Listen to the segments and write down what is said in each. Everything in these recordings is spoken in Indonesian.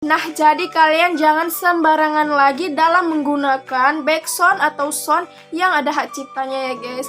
Nah, jadi kalian jangan sembarangan lagi dalam menggunakan backsound atau sound yang ada hak ciptanya ya guys.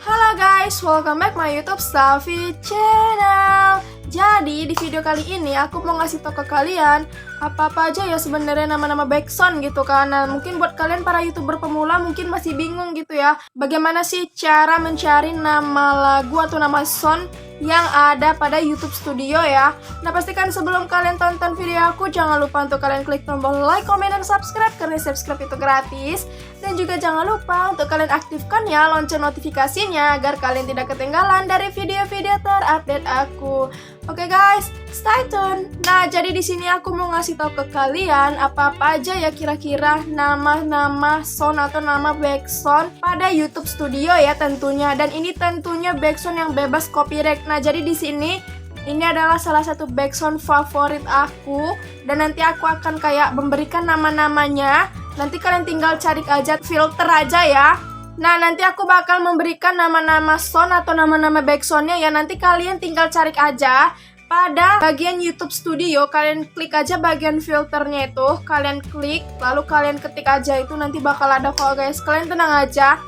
Halo guys, welcome back my YouTube Safi channel. Jadi di video kali ini aku mau ngasih tau ke kalian apa-apa aja ya sebenarnya nama-nama backsound gitu kan. Nah, mungkin buat kalian para YouTuber pemula mungkin masih bingung gitu ya. Bagaimana sih cara mencari nama lagu atau nama sound yang ada pada YouTube Studio ya. Nah, pastikan sebelum kalian tonton video aku jangan lupa untuk kalian klik tombol like, comment, dan subscribe karena subscribe itu gratis. Dan juga jangan lupa untuk kalian aktifkan ya lonceng notifikasinya agar kalian tidak ketinggalan dari video-video terupdate aku. Oke guys, stay tune. Nah, jadi di sini aku mau ngasih tahu ke kalian apa-apa aja ya kira-kira nama-nama sound atau nama backsound pada YouTube Studio ya tentunya. Dan ini tentunya backsound yang bebas copyright. Nah, jadi di sini ini adalah salah satu backsound favorit aku dan nanti aku akan kayak memberikan nama-namanya. Nanti kalian tinggal cari aja, filter aja ya. Nah, nanti aku bakal memberikan nama-nama sound atau nama-nama backsoundnya ya. Nanti kalian tinggal cari aja pada bagian YouTube Studio. Kalian klik aja bagian filternya itu. Kalian klik, lalu kalian ketik aja itu. Nanti bakal ada kok guys. Kalian tenang aja.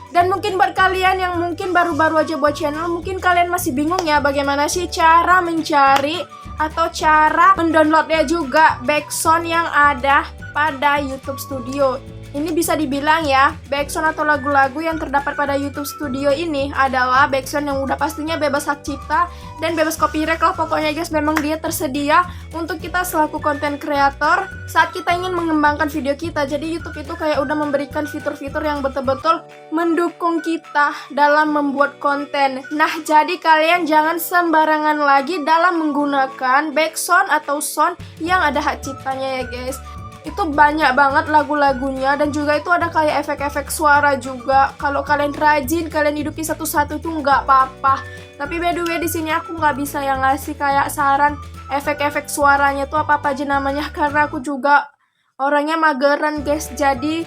Dan mungkin buat kalian yang mungkin baru-baru aja buat channel, mungkin kalian masih bingung ya bagaimana sih cara mencari atau cara mendownloadnya juga backsound yang ada pada YouTube Studio. Ini bisa dibilang ya, backsound atau lagu-lagu yang terdapat pada YouTube Studio ini adalah backsound yang udah pastinya bebas hak cipta dan bebas copyright lah pokoknya guys. Memang dia tersedia untuk kita selaku konten kreator saat kita ingin mengembangkan video kita. Jadi YouTube itu kayak udah memberikan fitur-fitur yang betul-betul mendukung kita dalam membuat konten. Nah, jadi kalian jangan sembarangan lagi dalam menggunakan backsound atau sound yang ada hak ciptanya ya guys. Itu banyak banget lagu-lagunya dan juga itu ada kayak efek-efek suara juga. Kalau kalian rajin, kalian hidupi satu-satu itu nggak apa-apa. Tapi by the way di sini aku nggak bisa yang ngasih kayak saran efek-efek suaranya tuh apa-apa aja namanya karena aku juga orangnya mageran guys. Jadi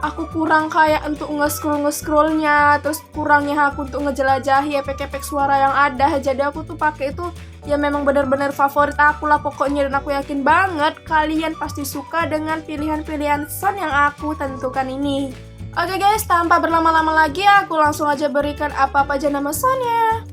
aku kurang kayak untuk nge-scroll-nya, terus kurangnya aku untuk ngejelajahi efek-efek suara yang ada. Jadi aku tuh pakai itu ya memang benar-benar favorit aku lah pokoknya. Dan aku yakin banget kalian pasti suka dengan pilihan-pilihan sound yang aku tentukan ini. Oke guys, tanpa berlama-lama lagi aku langsung aja berikan apa-apa aja nama soundnya.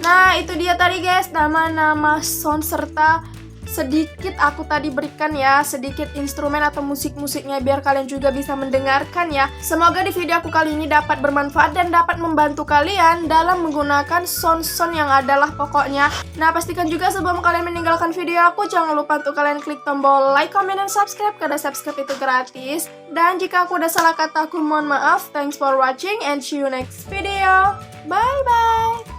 Nah, itu dia tadi guys, nama-nama sound serta sedikit aku tadi berikan ya, sedikit instrumen atau musik-musiknya biar kalian juga bisa mendengarkan ya. Semoga di video aku kali ini dapat bermanfaat dan dapat membantu kalian dalam menggunakan sound-sound yang adalah pokoknya. Nah, pastikan juga sebelum kalian meninggalkan video aku, jangan lupa untuk kalian klik tombol like, comment, dan subscribe karena subscribe itu gratis. Dan jika aku udah salah kata, aku mohon maaf. Thanks for watching and see you next video. Bye-bye.